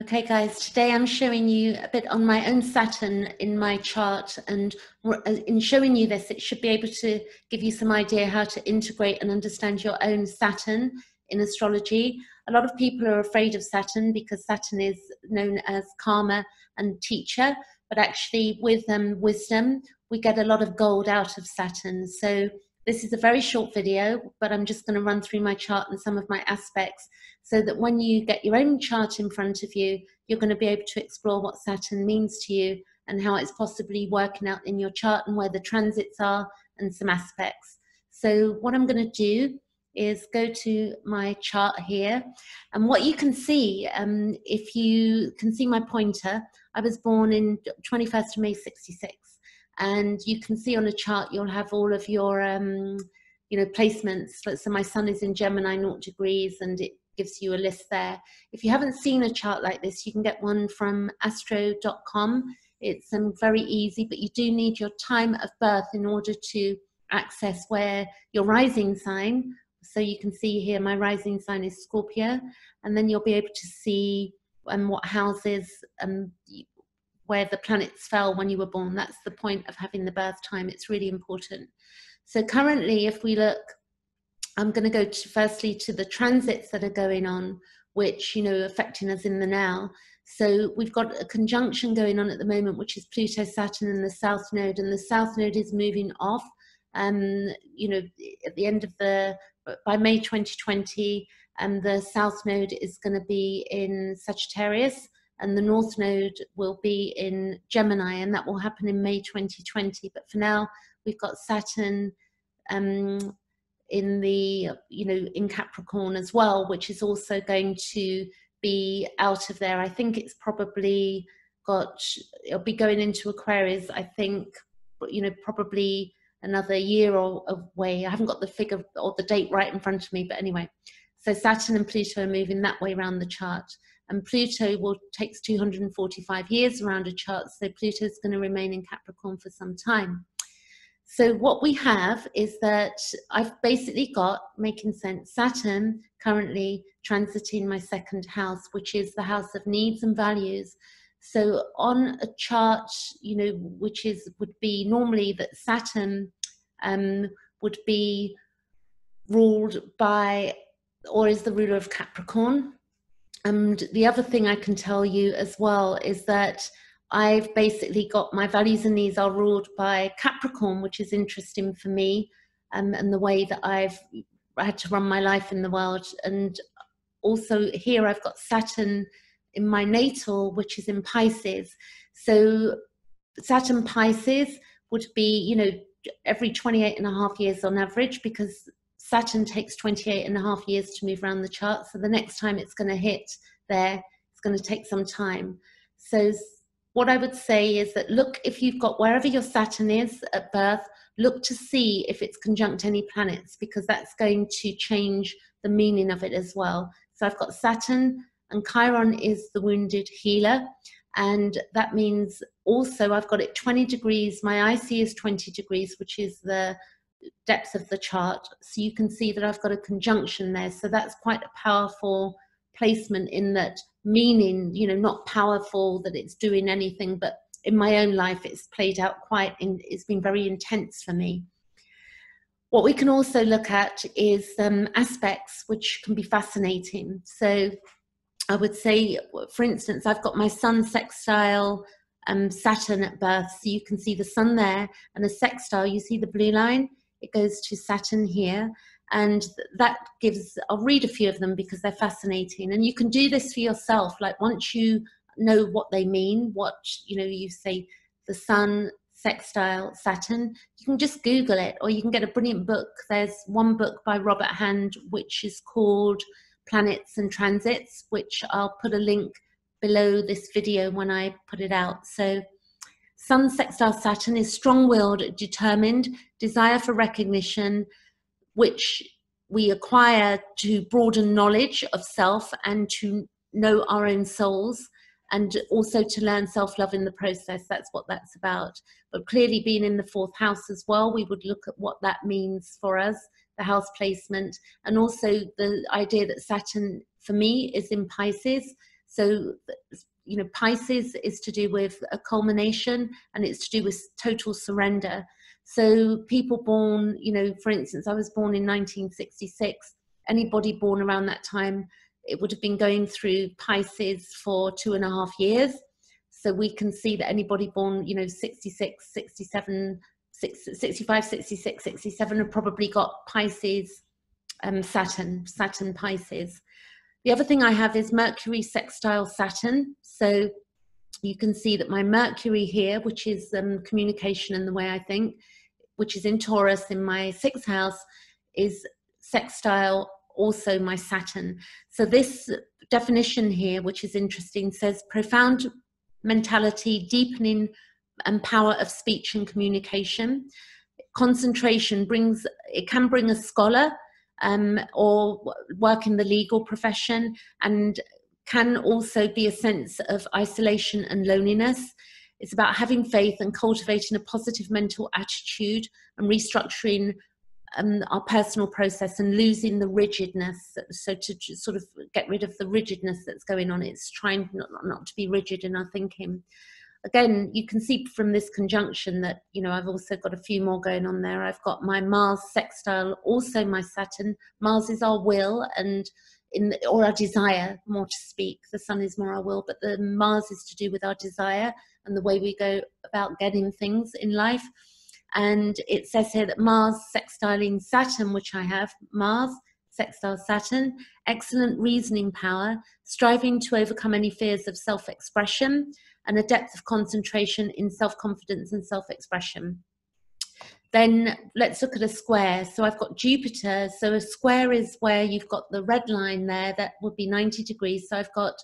Okay guys, today I'm showing you a bit on my own Saturn in my chart, and in showing you this it should be able to give you some idea how to integrate and understand your own Saturn in astrology. A lot of people are afraid of Saturn because Saturn is known as karma and teacher, but actually with wisdom we get a lot of gold out of Saturn. So this is a very short video, but I'm just going to run through my chart and some of my aspects so that when you get your own chart in front of you, you're going to be able to explore what Saturn means to you and how it's possibly working out in your chart and where the transits are and some aspects. So what I'm going to do is go to my chart here, and what you can see, if you can see my pointer, I was born in 21st of May 66. And you can see on a chart, you'll have all of your, placements. So my sun is in Gemini, 0 degrees, and it gives you a list there. If you haven't seen a chart like this, you can get one from astro.com. It's very easy, but you do need your time of birth in order to access where your rising sign. So you can see here, my rising sign is Scorpio, and then you'll be able to see what houses where the planets fell when you were born. That's the point of having the birth time. It's really important. So currently, if we look, I'm going to go firstly to the transits that are going on, which, affecting us in the now. So we've got a conjunction going on at the moment, which is Pluto, Saturn, and the South Node. And the South Node is moving off, at the end of by May 2020, and the South Node is going to be in Sagittarius, and the North Node will be in Gemini, and that will happen in May 2020. But for now, we've got Saturn in in Capricorn as well, which is also going to be out of there. I think it's probably it'll be going into Aquarius, I think, probably another year or away. I haven't got the figure or the date right in front of me, but anyway. So Saturn and Pluto are moving that way around the chart. And Pluto takes 245 years around a chart, so Pluto is going to remain in Capricorn for some time. So what we have is that I've basically got, making sense, Saturn currently transiting my second house, which is the house of needs and values. So on a chart, which would be normally that Saturn would be ruled by, or is the ruler of Capricorn. And the other thing I can tell you as well is that I've basically got my values and needs are ruled by Capricorn, which is interesting for me, and the way that I've had to run my life in the world. And also here I've got Saturn in my natal, which is in Pisces. So Saturn Pisces would be, every 28.5 years on average, because Saturn takes 28.5 years to move around the chart. So the next time it's going to hit there, it's going to take some time. So what I would say is that look, if you've got wherever your Saturn is at birth, look to see if it's conjunct any planets, because that's going to change the meaning of it as well. So I've got Saturn, and Chiron is the wounded healer. And that means also I've got it 20 degrees. My IC is 20 degrees, which is the depth of the chart. So you can see that I've got a conjunction there. So that's quite a powerful placement in that meaning, not powerful that it's doing anything, but in my own life it's played out it's been very intense for me. What we can also look at is aspects which can be fascinating. So I would say, for instance, I've got my sun sextile Saturn at birth. So you can see the sun there, and a sextile, you see the blue line? It goes to Saturn here, and that gives, I'll read a few of them because they're fascinating. And you can do this for yourself, like once you know what they mean, you say the sun sextile Saturn, you can just Google it, or you can get a brilliant book. There's one book by Robert Hand, which is called Planets and Transits, which I'll put a link below this video when I put it out. So Sun sextile Saturn is strong-willed, determined, desire for recognition, which we acquire to broaden knowledge of self and to know our own souls, and also to learn self-love in the process. That's what that's about. But clearly being in the 4th house as well, we would look at what that means for us, the house placement, and also the idea that Saturn, for me, is in Pisces. So, you know, Pisces is to do with a culmination, and it's to do with total surrender. So people born, you know, for instance, I was born in 1966. Anybody born around that time, it would have been going through Pisces for 2.5 years. So we can see that anybody born, you know, 66, 67, 65, 66, 67 have probably got Pisces, Saturn Pisces. The other thing I have is Mercury sextile Saturn. So you can see that my Mercury here, which is communication and the way I think, which is in Taurus in my 6th house, is sextile also my Saturn. So this definition here, which is interesting, says profound mentality, deepening and power of speech and communication. Concentration can bring a scholar or work in the legal profession, and can also be a sense of isolation and loneliness. It's about having faith and cultivating a positive mental attitude and restructuring our personal process and losing the rigidness. So to sort of get rid of the rigidness that's going on, it's trying not to be rigid in our thinking. Again, you can see from this conjunction that, you know, I've also got a few more going on there. I've got my Mars sextile, also my Saturn. Mars is our will and or our desire, more to speak. The Sun is more our will, but the Mars is to do with our desire and the way we go about getting things in life. And it says here that Mars sextiling Saturn, which I have, Mars sextile Saturn, excellent reasoning power, striving to overcome any fears of self-expression, and a depth of concentration in self-confidence and self-expression. Then let's look at a square. So I've got Jupiter. So a square is where you've got the red line there. That would be 90 degrees. So I've got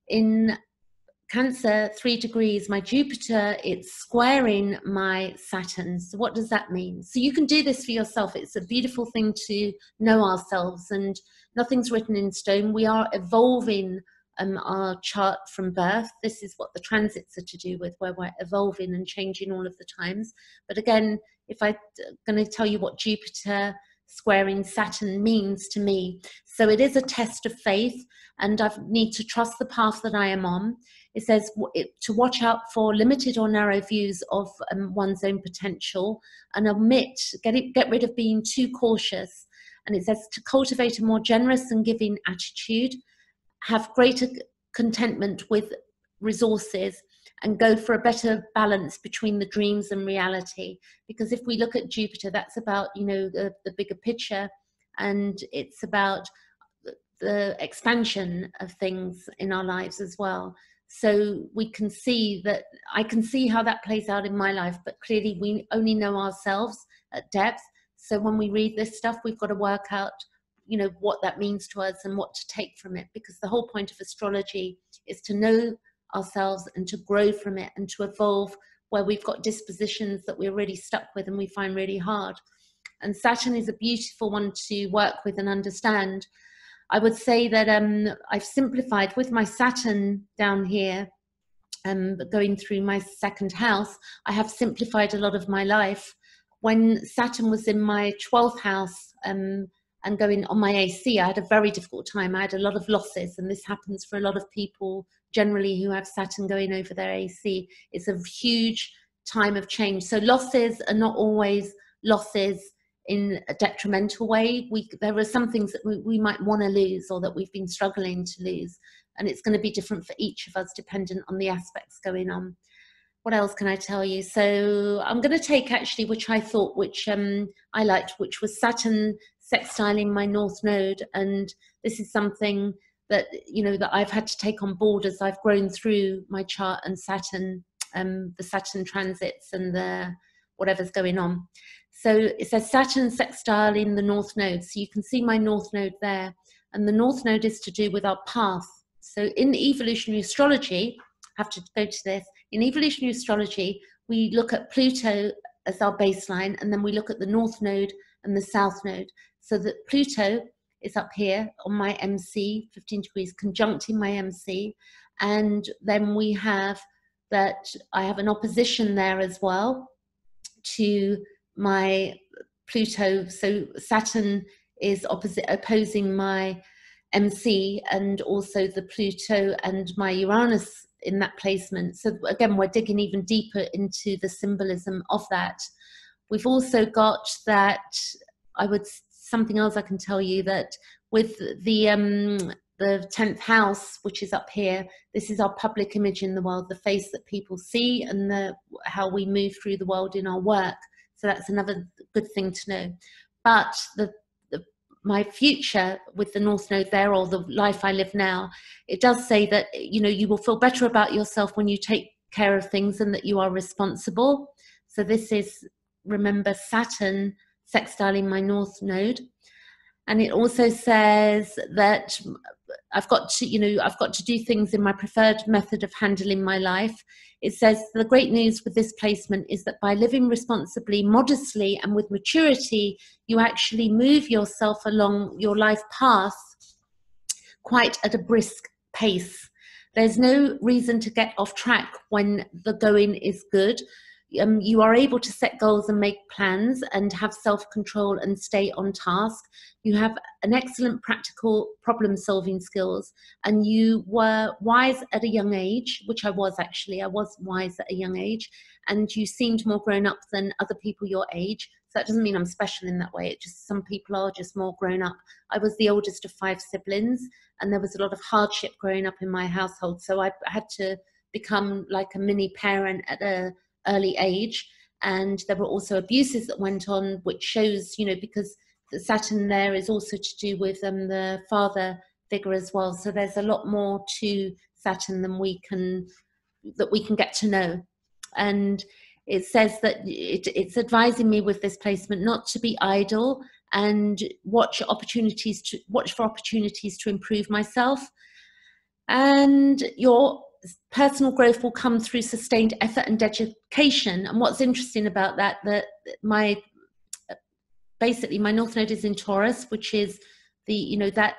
in Cancer, 3 degrees, my Jupiter, it's squaring my Saturn. So what does that mean? So you can do this for yourself. It's a beautiful thing to know ourselves, and nothing's written in stone. We are evolving our chart from birth. This is what the transits are to do with, where we're evolving and changing all of the times. But again, if I'm going to tell you what Jupiter squaring Saturn means to me. So it is a test of faith, and I need to trust the path that I am on. It says to watch out for limited or narrow views of one's own potential, and get rid of being too cautious. And it says to cultivate a more generous and giving attitude, have greater contentment with resources, and go for a better balance between the dreams and reality. Because if we look at Jupiter, that's about, you know, the bigger picture, and it's about the expansion of things in our lives as well. So we can see that, I can see how that plays out in my life, but clearly we only know ourselves at depth. So when we read this stuff, we've got to work out, you know, what that means to us and what to take from it, because the whole point of astrology is to know ourselves and to grow from it and to evolve where we've got dispositions that we're really stuck with and we find really hard. And Saturn is a beautiful one to work with and understand. I would say that I've simplified with my Saturn down here, going through my 2nd house. I have simplified a lot of my life. When Saturn was in my 12th house and going on my AC, I had a very difficult time. I had a lot of losses, and this happens for a lot of people generally who have Saturn going over their AC. It's a huge time of change. So losses are not always losses in a detrimental way. There are some things that we might want to lose, or that we've been struggling to lose, and it's going to be different for each of us dependent on the aspects going on. What else can I tell you? So I'm going to take actually, which I thought, which I liked, which was Saturn sextiling my North Node. And this is something that, you know, that I've had to take on board as I've grown through my chart and Saturn, the Saturn transits and the whatever's going on. So it says Saturn sextiling the North Node. So you can see my North Node there. And the North Node is to do with our path. So in evolutionary astrology, I have to go to this. In evolutionary astrology, we look at Pluto as our baseline, and then we look at the North Node and the South Node. So that Pluto is up here on my MC, 15 degrees, conjuncting my MC. And then we have that I have an opposition there as well to my Pluto. So Saturn is opposing my MC, and also the Pluto and my Uranus in that placement. So again, we're digging even deeper into the symbolism of that. We've also got that, something else I can tell you, that with the 10th house, which is up here, this is our public image in the world, the face that people see, and how we move through the world in our work. So that's another good thing to know. But my future with the North Node there, or the life I live now, it does say that, you know, you will feel better about yourself when you take care of things and that you are responsible. So this is, remember, Saturn sextiling my North Node. And it also says that I've got to do things in my preferred method of handling my life. It says the great news with this placement is that by living responsibly, modestly, and with maturity, you actually move yourself along your life path quite at a brisk pace. There's no reason to get off track when the going is good. You are able to set goals and make plans and have self-control and stay on task. You have an excellent practical problem-solving skills, and you were wise at a young age, which I was actually. I was wise at a young age, and you seemed more grown up than other people your age. So that doesn't mean I'm special in that way. It just, some people are just more grown up. I was the oldest of 5 siblings, and there was a lot of hardship growing up in my household. So I had to become like a mini parent at a early age, and there were also abuses that went on, which shows, you know, because the Saturn there is also to do with the father figure as well. So there's a lot more to Saturn than we can get to know. And it says that it's advising me with this placement not to be idle and watch for opportunities to improve myself. And your personal growth will come through sustained effort and dedication. And what's interesting about that basically my North Node is in Taurus, which is that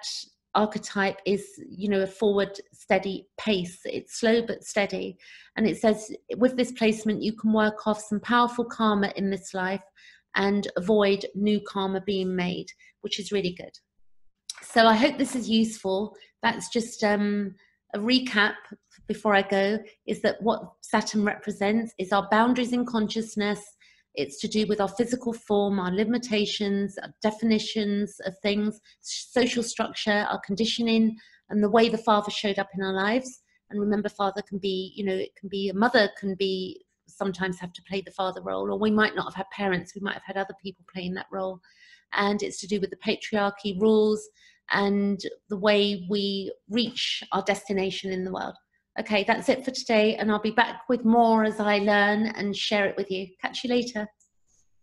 archetype is, a forward, steady pace. It's slow but steady. And it says with this placement, you can work off some powerful karma in this life and avoid new karma being made, which is really good. So I hope this is useful. That's just a recap before I go, is that what Saturn represents is our boundaries in consciousness. It's to do with our physical form, our limitations, our definitions of things, social structure, our conditioning, and the way the father showed up in our lives. And remember, father can be, it can be a mother, can be sometimes have to play the father role, or we might not have had parents, we might have had other people playing that role. And it's to do with the patriarchy rules and the way we reach our destination in the world. Okay, that's it for today, and I'll be back with more as I learn and share it with you. Catch you later.